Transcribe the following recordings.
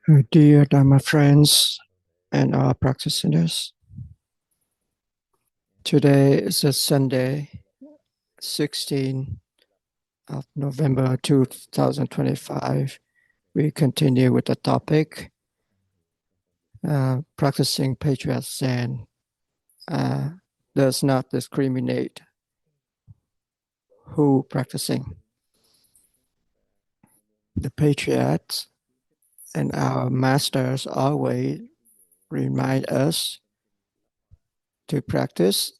Dear Dharma friends and our practitioners, today is a Sunday, 16th of November 2025. We continue with the topic, practicing Patriot Zen does not discriminate who practicing. The Patriots and our masters always remind us to practice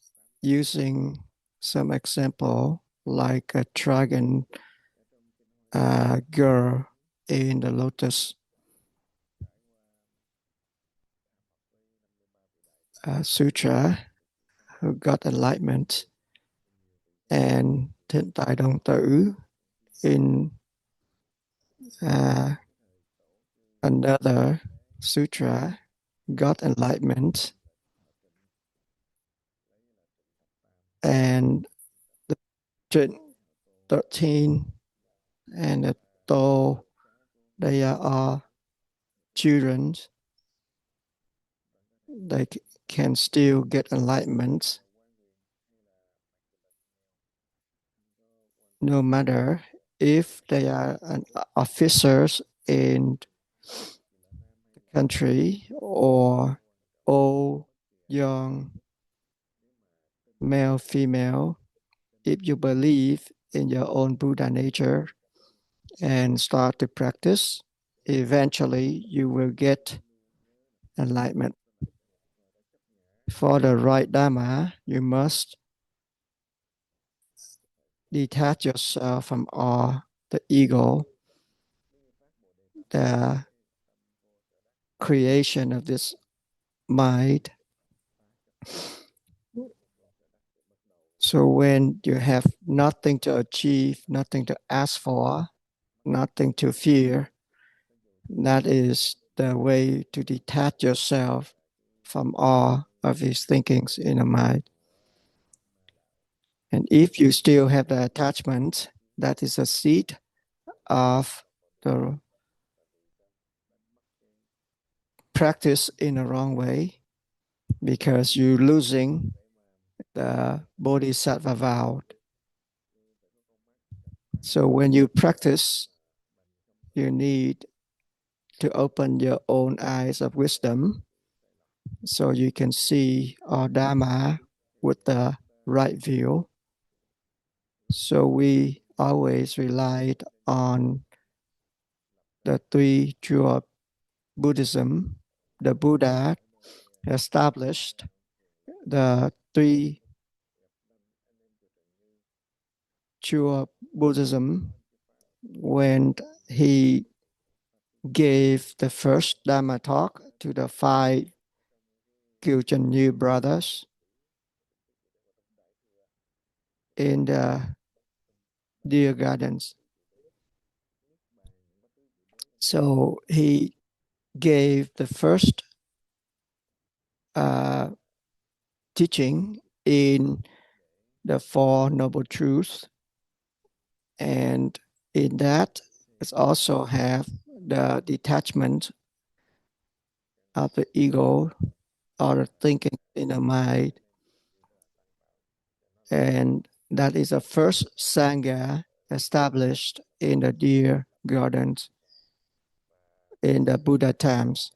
using some example like a dragon girl in the lotus sutra who got enlightenment, and Thiện Tài Đồng Tử in another sutra got enlightenment, and the 13 and the Tô, they are all children. They can still get enlightenment no matter if they are officers in the country or old, young, male, female. If you believe in your own Buddha nature and start to practice, eventually you will get enlightenment. For the right Dharma, you must detach yourself from all the ego, the creation of this mind. So when you have nothing to achieve, nothing to ask for, nothing to fear, that is the way to detach yourself from all of these thinkings in the mind. And if you still have the attachment, that is a seed of the practice in the wrong way, because you're losing the bodhisattva vow. So when you practice, you need to open your own eyes of wisdom so you can see our Dharma with the right view. So we always relied on the three pure Buddhism. The Buddha established the three pure Buddhism when he gave the first Dharma talk to the 5 Kyuchan brothers in the deer gardens. So he gave the first teaching in the Four Noble Truths, and in that it also have the detachment of the ego or the thinking in the mind, and that is the first Sangha established in the deer gardens in the Buddha times.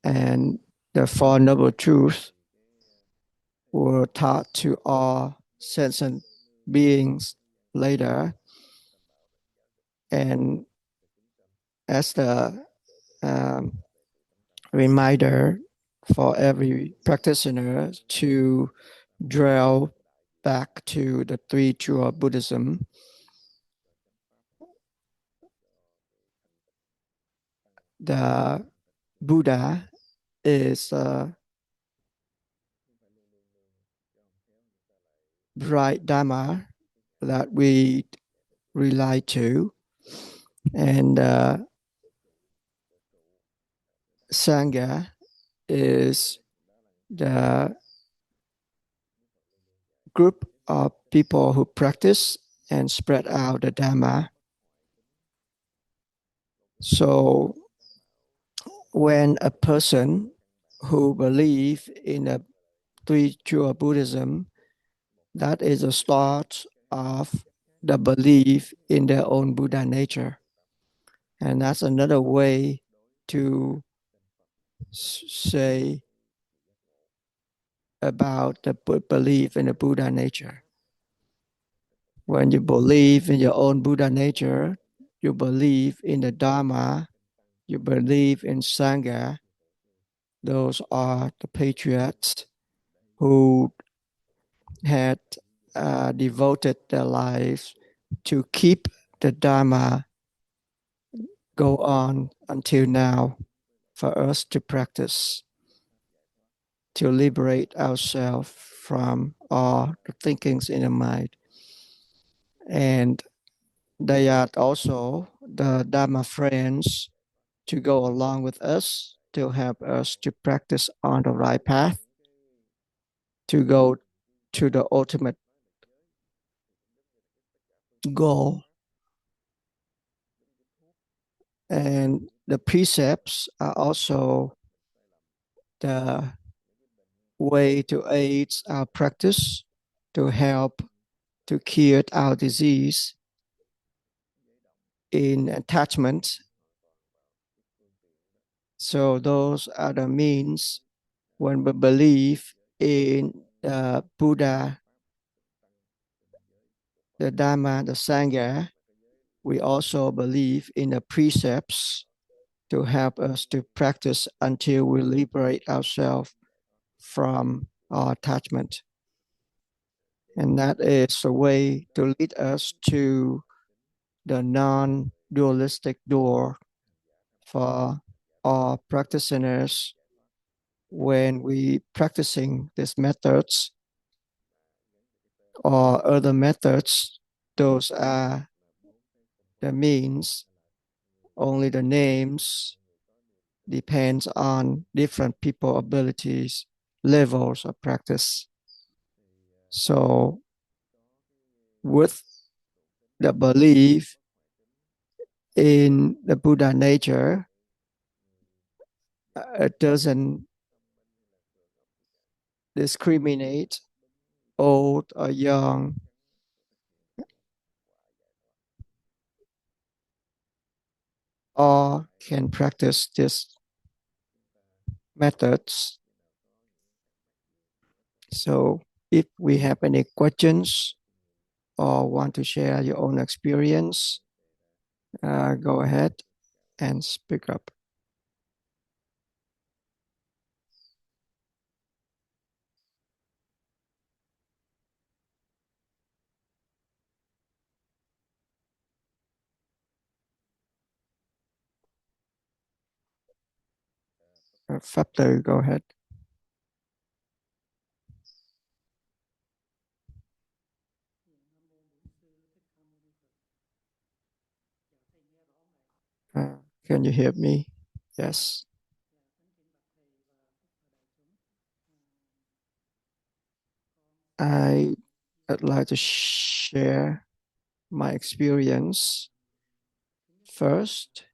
And the Four Noble Truths were taught to all sentient beings later. And as the reminder for every practitioner to drill back to the three pure Buddhism, the Buddha is a right Dharma that we rely to, and Sangha is the group of people who practice and spread out the Dharma. So when a person who believes in a three pure Buddhism, that is the start of the belief in their own Buddha nature. And that's another way to say about the belief in the Buddha nature. When you believe in your own Buddha nature, you believe in the Dharma, you believe in Sangha. Those are the patriots who had devoted their lives to keep the Dharma go on until now for us to practice, to liberate ourselves from all the thinkings in the mind. And they are also the Dharma friends to go along with us, to help us to practice on the right path, to go to the ultimate goal. And the precepts are also the way to aid our practice, to help to cure our disease in attachment. So those are the means when we believe in the Buddha, the Dharma, the Sangha, we also believe in the precepts to help us to practice until we liberate ourselves from our attachment. And that is a way to lead us to the non-dualistic door for all practitioners when we practicing these methods or other methods. Those are the means. Only the names depends on different people abilities, levels of practice. So with the belief in the Buddha nature, it doesn't discriminate old or young. All can practice these methods. So if we have any questions or want to share your own experience, go ahead and speak up. Pháp Từ, go ahead. Can you hear me? Yes. I'd like to share my experience first.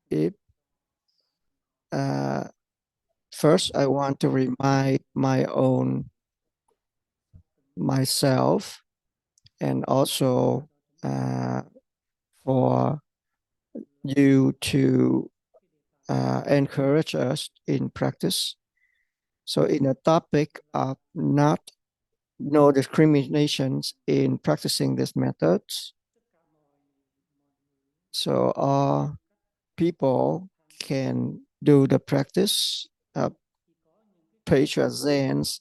If first I want to remind myself, and also for you to encourage us in practice. So in a topic of no discriminations in practicing these methods, so all people can do the practice of patience,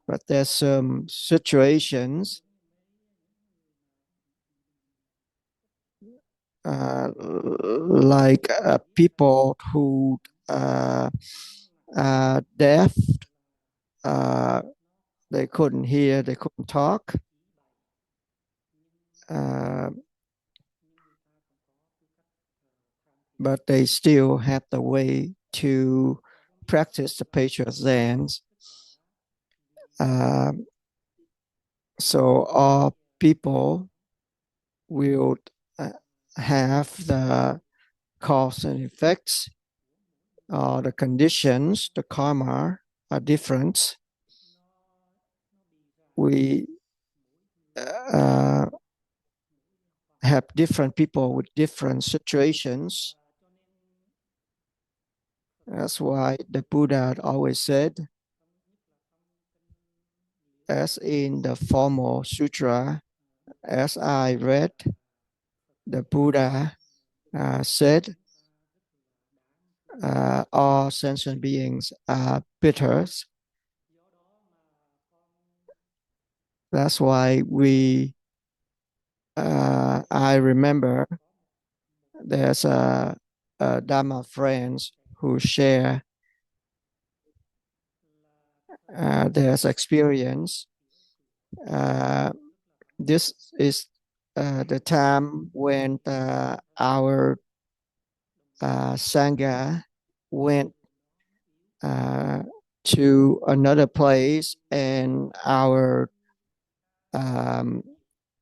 but there's some situations like people who are deaf, they couldn't hear, they couldn't talk. But they still have the way to practice the patience. So all people will have the cause and effects, or the conditions, the karma are different. We have different people with different situations. That's why the Buddha always said, as in the formal sutra, as I read, the Buddha said, all sentient beings are bitter. That's why I remember there's a Dharma friends who share their experience. This is the time when our Sangha went to another place, and our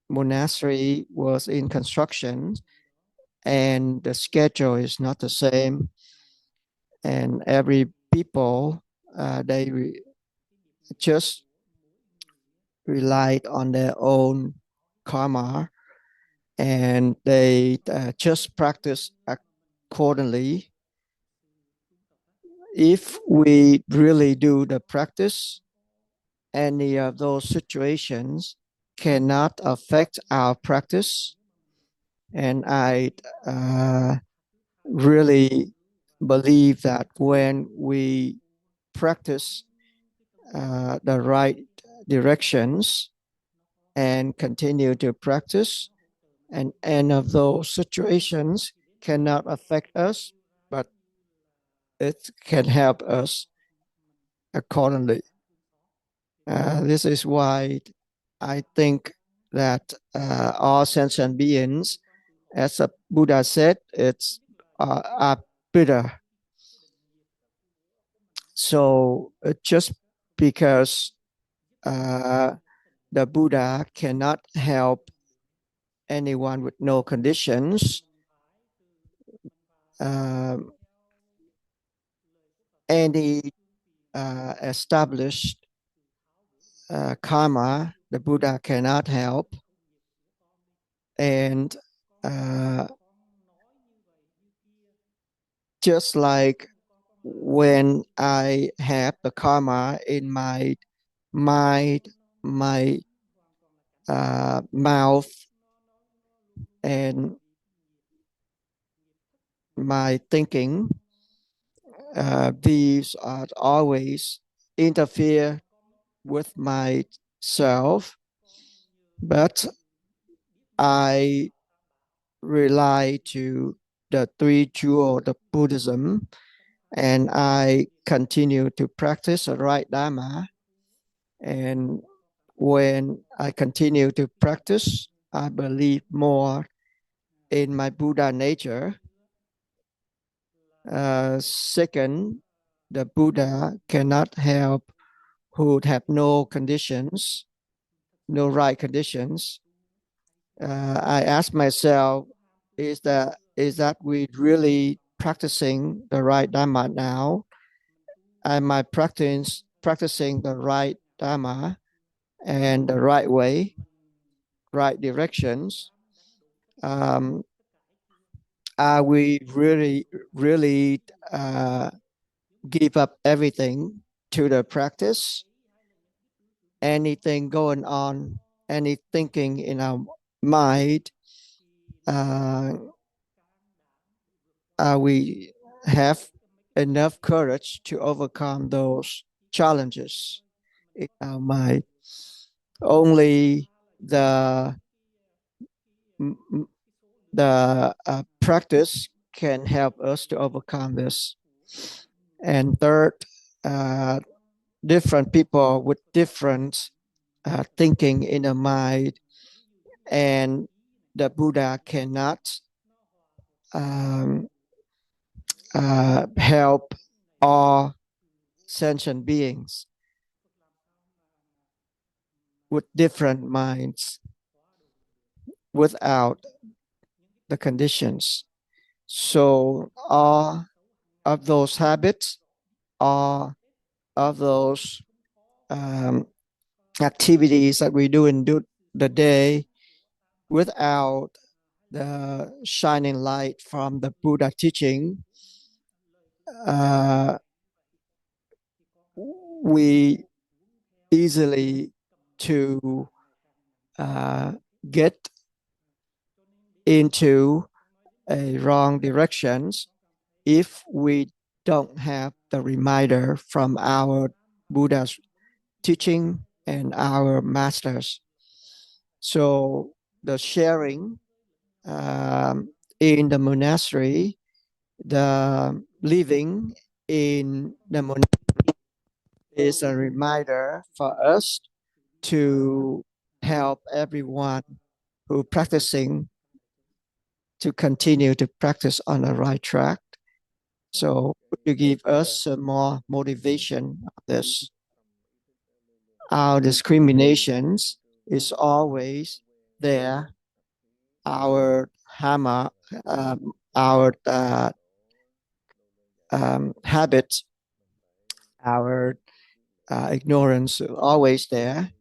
monastery was in construction, and the schedule is not the same, and every people they just relied on their own karma, and they just practice accordingly. If we really do the practice, any of those situations cannot affect our practice. And I really believe that when we practice the right directions and continue to practice, and any of those situations cannot affect us, but it can help us accordingly. This is why I think that all sentient beings, as the Buddha said, are bitter. So just because the Buddha cannot help anyone with no conditions, any established karma, the Buddha cannot help. And just like when I have the karma in my mind, my mouth, and my thinking, these are always interfere with myself, but I rely to the three jewels of Buddhism, and I continue to practice the right Dharma. And when I continue to practice, I believe more in my Buddha nature. Second, the Buddha cannot help who have no conditions, no right conditions. I ask myself, is that we really practicing the right Dharma now? Am I practicing the right Dharma and the right way, right directions? Are we really give up everything to the practice? Anything going on, any thinking in our mind, we have enough courage to overcome those challenges in our mind? Only the practice can help us to overcome this. And third, different people with different thinking in the mind, and the Buddha cannot help all sentient beings with different minds. without the conditions. So all of those habits, all of those activities that we do in the day, without the shining light from the Buddha teaching, we easily to get into a wrong directions if we don't have the reminder from our Buddha's teaching and our masters. So the sharing in the monastery, the living in the monastery is a reminder for us to help everyone who practicing to continue to practice on the right track. So to give us some more motivation of this. Our discriminations is always there. Our hammer, our habits, our ignorance always there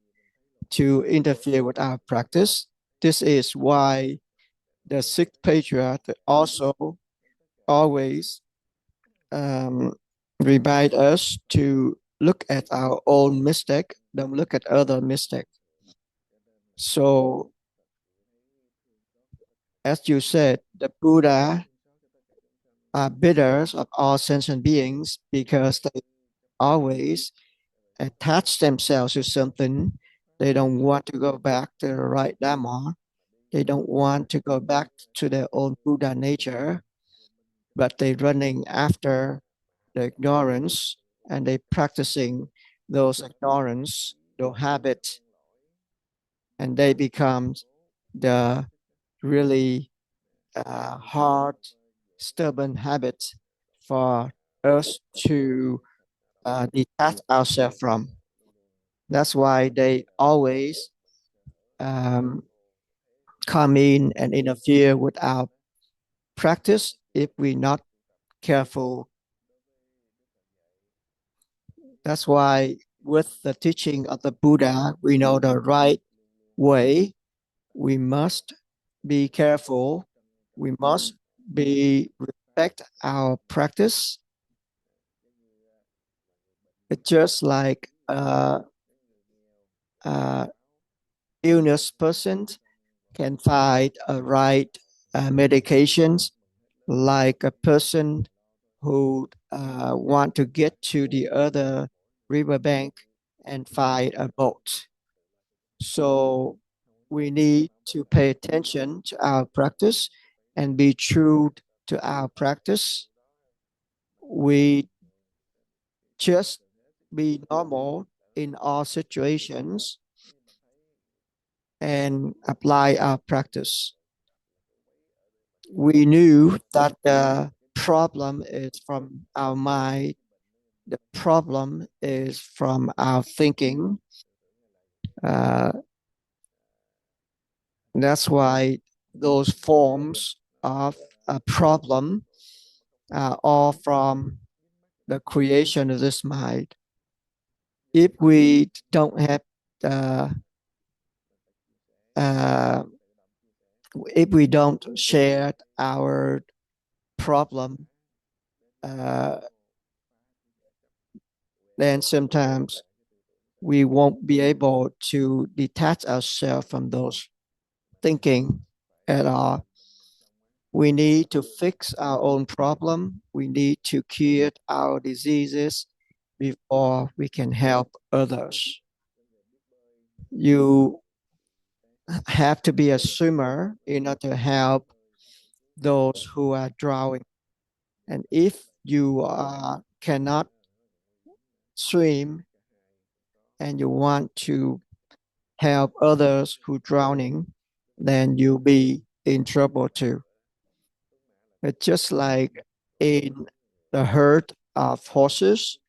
to interfere with our practice. This is why the sixth patriarch also always remind us to look at our own mistake, don't look at other mistake. So, as you said, the Buddha are bitter of all sentient beings because they always attach themselves to something. They don't want to go back to the right Dharma. They don't want to go back to their own Buddha nature, but they're running after the ignorance and they practicing those ignorance, those habits, and they become the really hard, stubborn habits for us to detach ourselves from. That's why they always come in and interfere with our practice if we're not careful. That's why with the teaching of the Buddha, we know the right way. We must be careful. We must respect our practice. It's just like illness person can find a right medications, like a person who want to get to the other riverbank and find a boat. So we need to pay attention to our practice and be true to our practice. We just be normal in all situations and apply our practice. We knew that the problem is from our mind, the problem is from our thinking. That's why those forms of a problem are all from the creation of this mind. If we don't have if we don't share our problem, then sometimes we won't be able to detach ourselves from those thinking at all. We need to fix our own problem. We need to cure our diseases before we can help others. You have to be a swimmer in order to help those who are drowning. And if you cannot swim and you want to help others who are drowning, then you'll be in trouble too. It's just like in the herd of horses,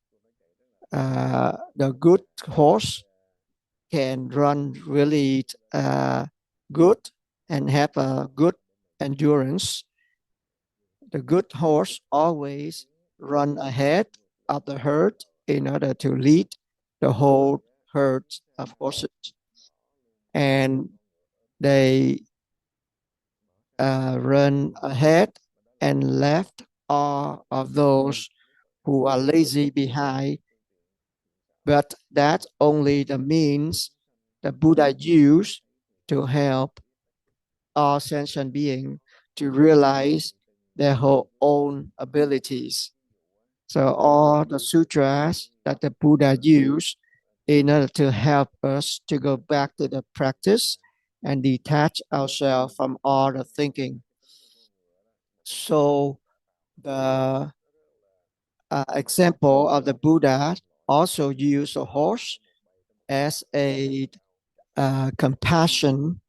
the good horse can run really good and have a good endurance. The good horse always run ahead of the herd in order to lead the whole herd of horses. And they run ahead and left all of those who are lazy behind. But that's only the means the Buddha used to help all sentient beings to realize their whole own abilities. So all the sutras that the Buddha used in order to help us to go back to the practice and detach ourselves from all the thinking. So the example of the Buddha also used a horse as a compassion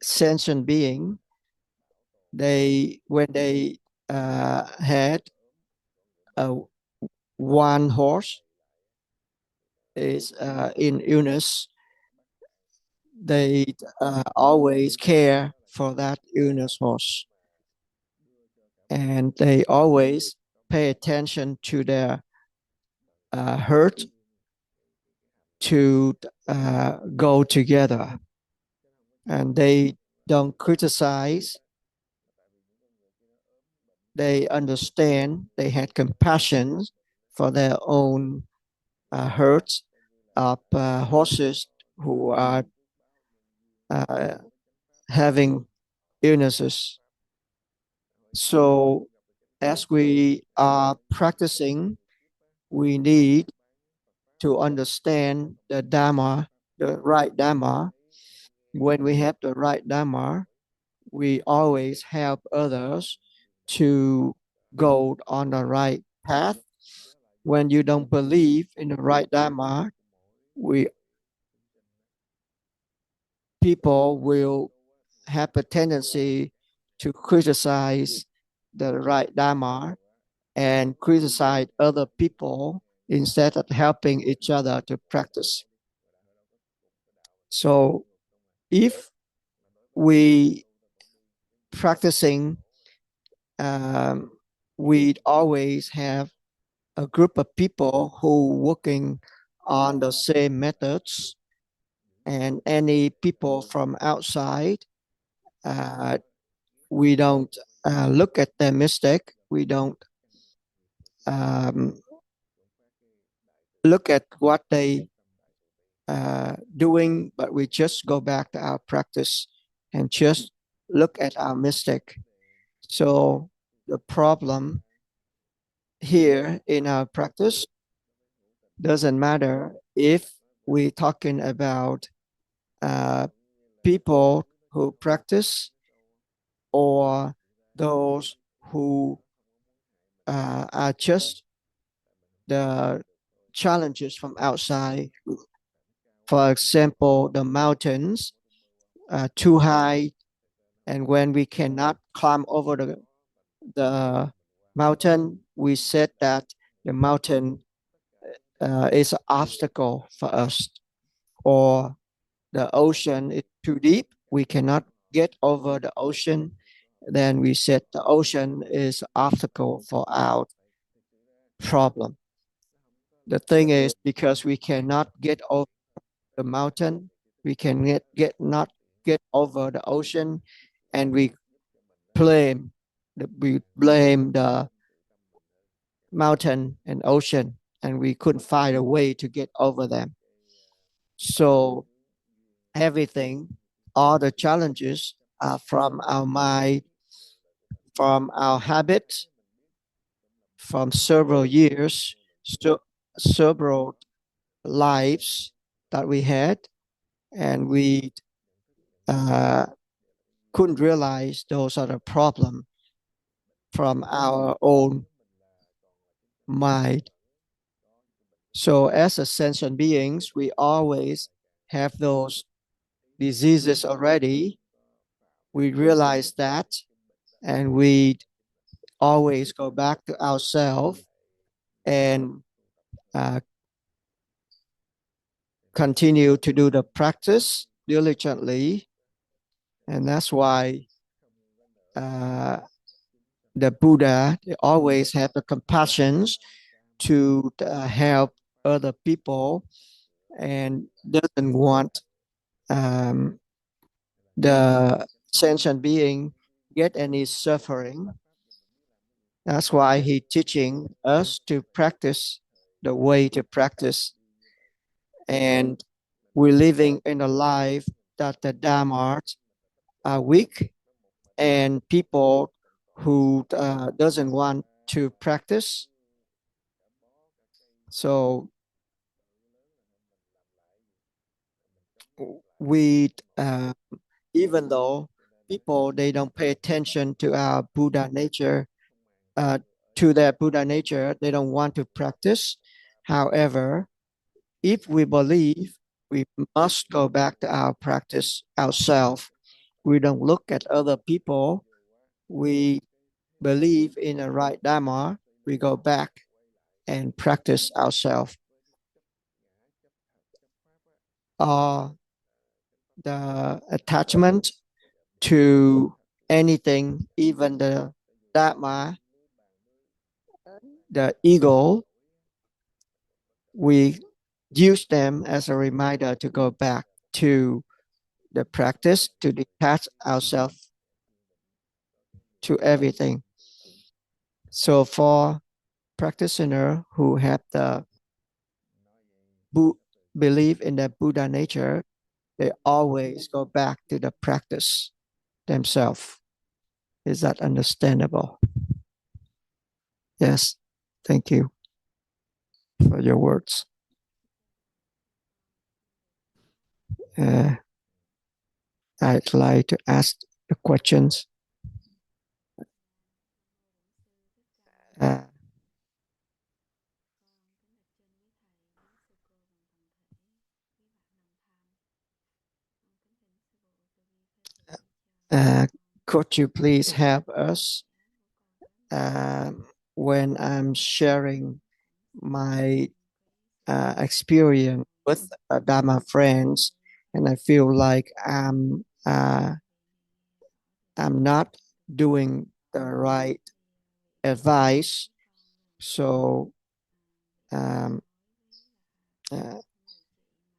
sentient being. When they had one horse is in illness, they always care for that illness horse, and they always pay attention to their herd to go together, and they don't criticize. They understand. They had compassion for their own herds of horses who are having illnesses. So as we are practicing, we need to understand the Dharma, the right Dharma. When we have the right Dharma, we always help others to go on the right path. When you don't believe in the right Dharma, people will have a tendency to criticize the right Dharma and criticize other people instead of helping each other to practice. So if we practicing, we always have a group of people who working on the same methods, and any people from outside, we don't look at their mistake. We don't look at what they doing, but we just go back to our practice and just look at our mistake. So the problem here in our practice doesn't matter if we're talking about people who practice or those who are just the challenges from outside. For example, the mountains too high, and when we cannot climb over the mountain, we said that the mountain is an obstacle for us. Or the ocean is too deep, we cannot get over the ocean, then we said the ocean is an obstacle for our problem. The thing is, because we cannot get over the mountain, we can not get over the ocean, and we blame the mountain and ocean, and we couldn't find a way to get over them. So everything, all the challenges are from our mind, from our habits, from several years, several lives that we had, and we couldn't realize those are the problem from our own mind. So as a sentient beings, we always have those diseases already. We realize that, and we always go back to ourselves and continue to do the practice diligently. And that's why the Buddha always have the compassion to help other people and doesn't want the sentient being get any suffering. That's why he teaching us to practice the way to practice. And we're living in a life that the Dharma are weak, and people who doesn't want to practice. So we, even though people, they don't pay attention to our Buddha nature, to their Buddha nature, they don't want to practice. However, if we believe, we must go back to our practice ourselves. We don't look at other people. We believe in the right Dharma. We go back and practice ourselves. The attachment to anything, even the Dharma, the ego, we use them as a reminder to go back to the practice, to detach ourselves to everything. So for practitioner who have the belief in the Buddha nature, they always go back to the practice themselves. Is that understandable? Yes. Thank you for your words. I'd like to ask the questions. Could you please help us when I'm sharing my experience with Dharma friends, and I feel like I'm not doing the right advice. So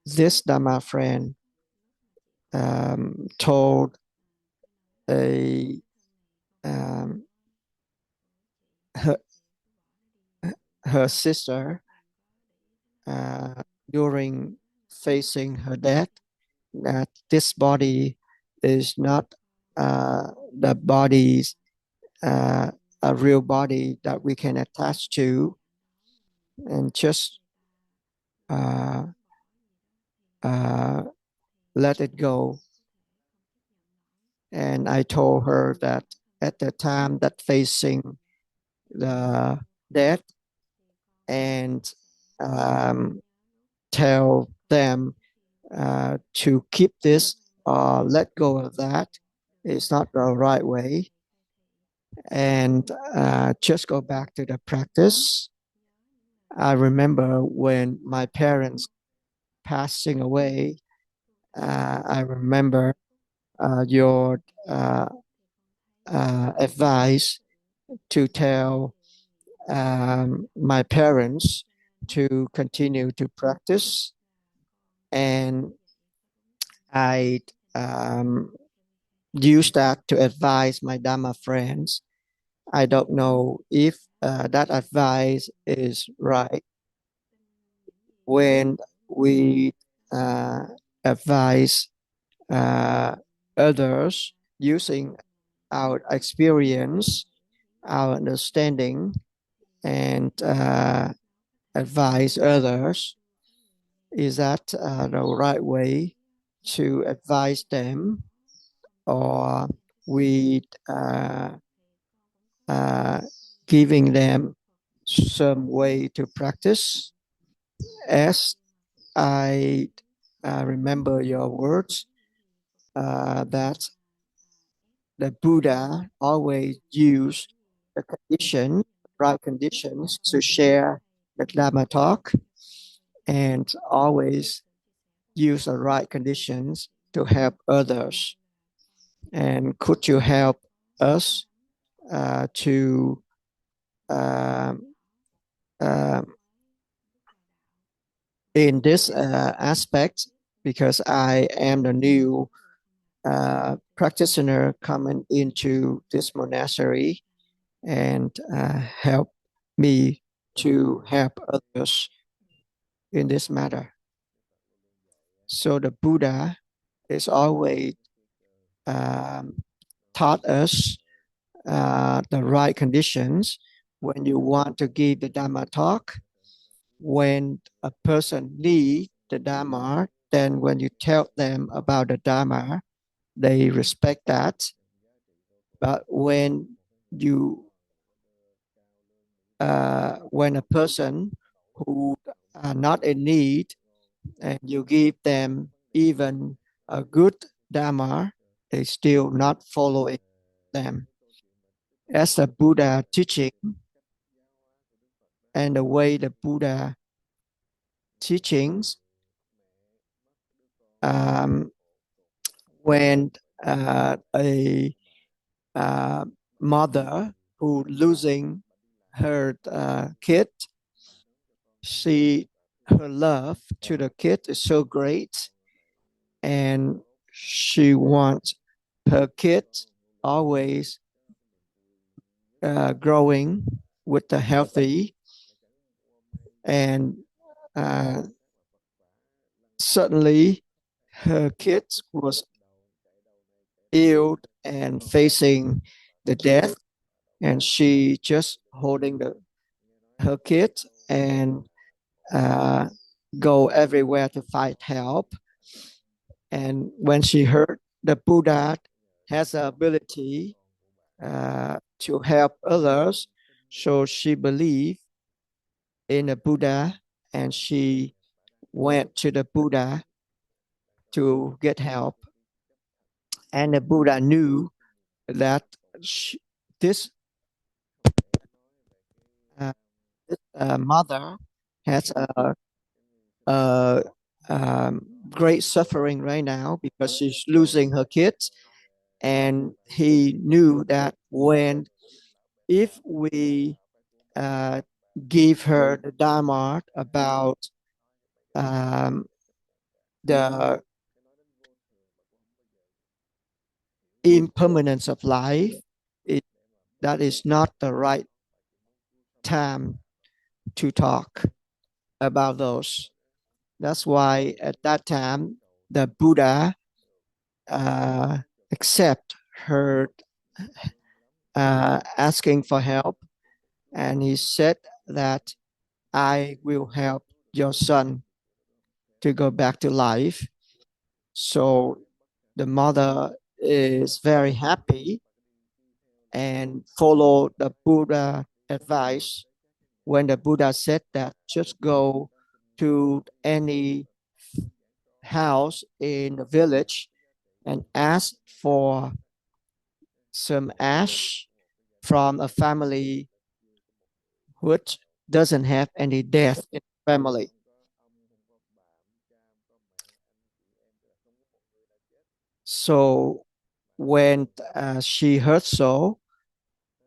this Dharma friend told her sister during facing her death that this body is not the body's a real body that we can attach to, and just let it go. And I told her that at the time that facing the death, and tell them to keep this, let go of that. It's not the right way. And just go back to the practice. I remember when my parents passing away, I remember your advice to tell my parents to continue to practice. And I use that to advise my Dharma friends. I don't know if that advice is right. When we advise others using our experience, our understanding, and advise others, is that the right way to advise them, or we giving them some way to practice? As I remember your words, that the Buddha always used the condition, right conditions, to share the Dharma talk, and always use the right conditions to help others. And could you help us to in this aspect, because I am the new practitioner coming into this monastery, and help me to help others in this matter. So the Buddha is always taught us the right conditions when you want to give the Dharma talk. When a person needs the Dharma, then when you tell them about the Dharma, they respect that. But when a person who are not in need and you give them even a good Dharma, they still not following them. As the Buddha teaching and the way the Buddha teachings, when a mother who losing her kid, her love to the kid is so great, and she wants her kid always growing with the healthy, and suddenly her kid was ill and facing the death, and she just holding her kid and go everywhere to find help. And when she heard the Buddha has the ability to help others, so she believed in the Buddha, and she went to the Buddha to get help. And the Buddha knew that this mother has a great suffering right now because she's losing her kids, and he knew that if we give her the Dharma about the impermanence of life, that is not the right time to talk about those. That's why at that time the Buddha accept her asking for help, and he said that I will help your son to go back to life. So the mother is very happy and follow the Buddha advice when the Buddha said that just go to any house in the village and ask for some ash from a family which doesn't have any death in the family. So when she heard so,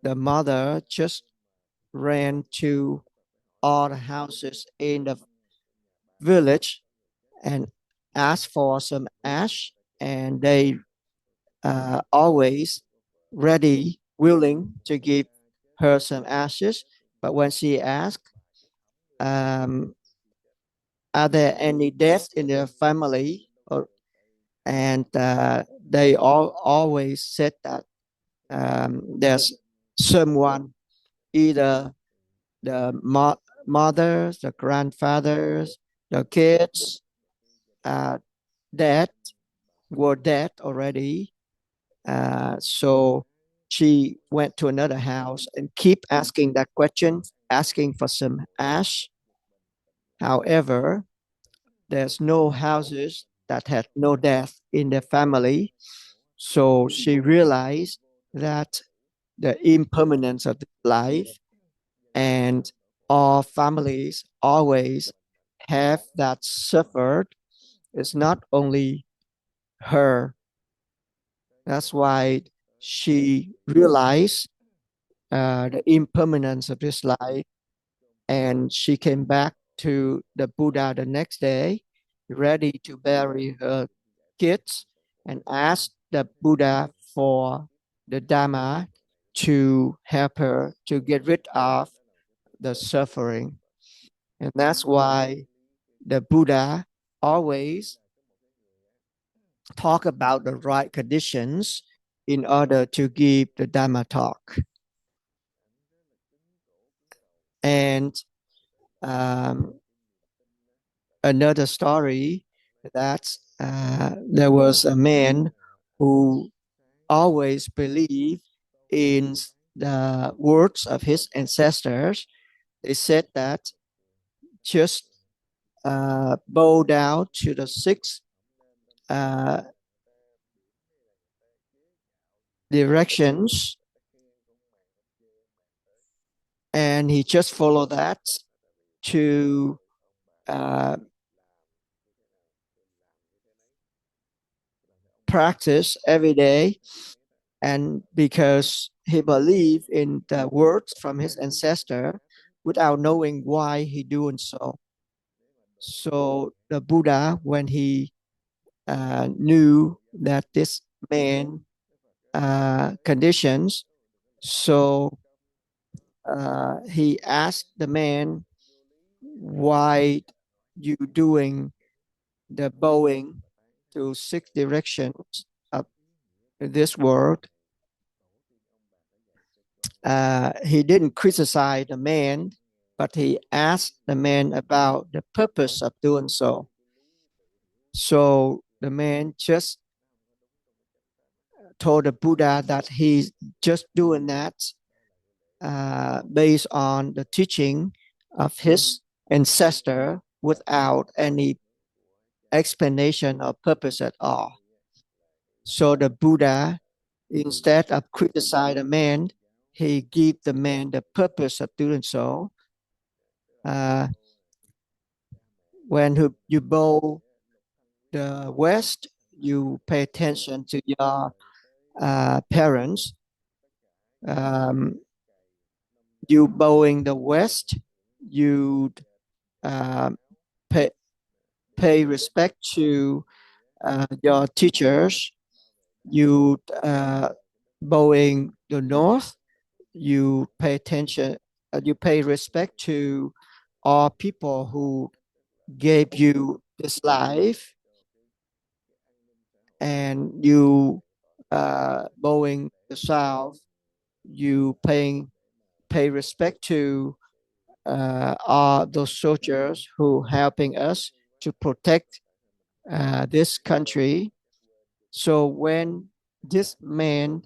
the mother just ran to all the houses in the village and asked for some ash, and they always ready, willing to give her some ashes. But when she asked, are there any deaths in their family? And they always said that there's someone, either the mothers, the grandfathers, the kids, dead, were dead already. So she went to another house and keep asking that question, asking for some ash. However, there's no houses that had no death in their family. So she realized that the impermanence of life, and all families always have that suffered, It's not only her. That's why she realized the impermanence of this life, and she came back to the Buddha the next day, ready to bury her kids, and asked the Buddha for the Dharma to help her to get rid of the suffering. And that's why the Buddha always talk about the right conditions in order to give the Dharma talk. And another story that there was a man who always believed in the words of his ancestors. They said that just bow down to the six directions, and he just followed that to practice every day. And because he believed in the words from his ancestor without knowing why he doing so. So the Buddha, when he knew that this man conditions, so he asked the man, why you doing the bowing to six directions of this world? He didn't criticize the man, but he asked the man about the purpose of doing so. So the man just told the Buddha that he's just doing that based on the teaching of his ancestor without any explanation or purpose at all. So the Buddha, instead of criticizing the man, he gave the man the purpose of doing so. When you bow the west, you pay attention to your parents. You bowing the west, you pay respect to your teachers. You bowing the north, you pay attention, you pay respect to all people who gave you this life. And you bowing the south, you pay respect to all those soldiers who helping us to protect this country. So when this man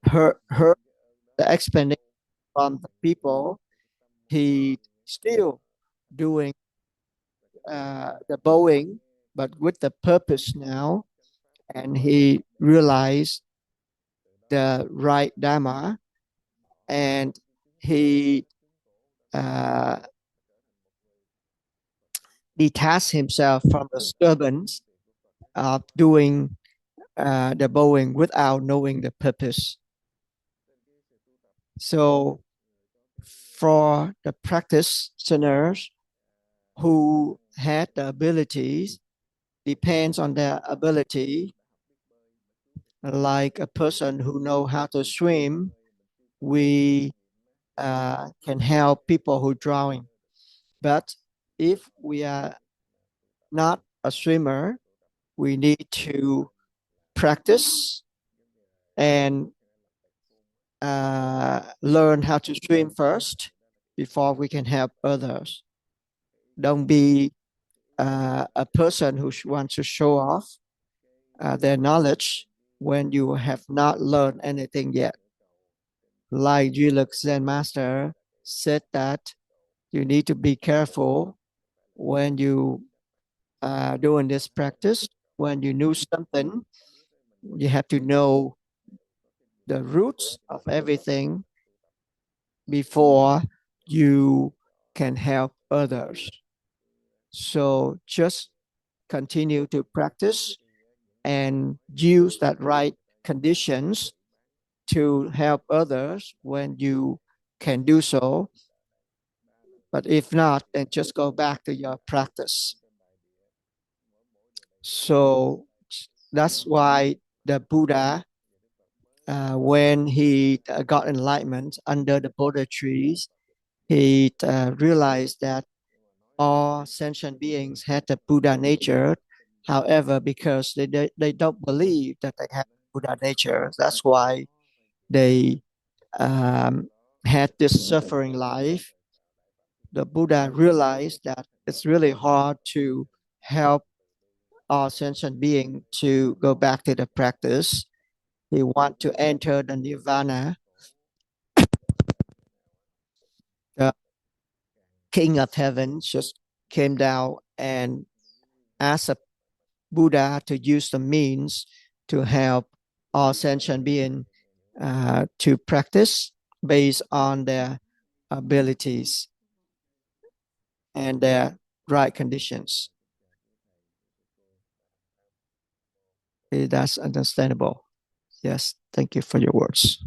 heard the explanation from the people, he still doing the bowing, but with the purpose now, and he realized the right Dharma, and he detached himself from the stubbornness of doing the bowing without knowing the purpose. So for the practitioners who had the abilities, depends on their ability. Like a person who know how to swim, we can help people who drowning. But if we are not a swimmer, we need to practice and learn how to swim first before we can help others. Don't be a person who wants to show off their knowledge when you have not learned anything yet. Like Yuluk Zen Master said that you need to be careful when you are doing this practice. When you know something, you have to know the roots of everything before you can help others. So just continue to practice and use that right conditions to help others when you can do so. But if not, then just go back to your practice. So that's why the Buddha, when he got enlightenment under the Bodhi trees, he realized that all sentient beings had the Buddha nature. However, because they don't believe that they have Buddha nature, that's why they had this suffering life. The Buddha realized that it's really hard to help all sentient beings to go back to the practice. He want to enter the nirvana. The king of heaven just came down and asked the Buddha to use the means to help all sentient beings to practice based on their abilities and their right conditions. That's understandable. Yes, thank you for your words.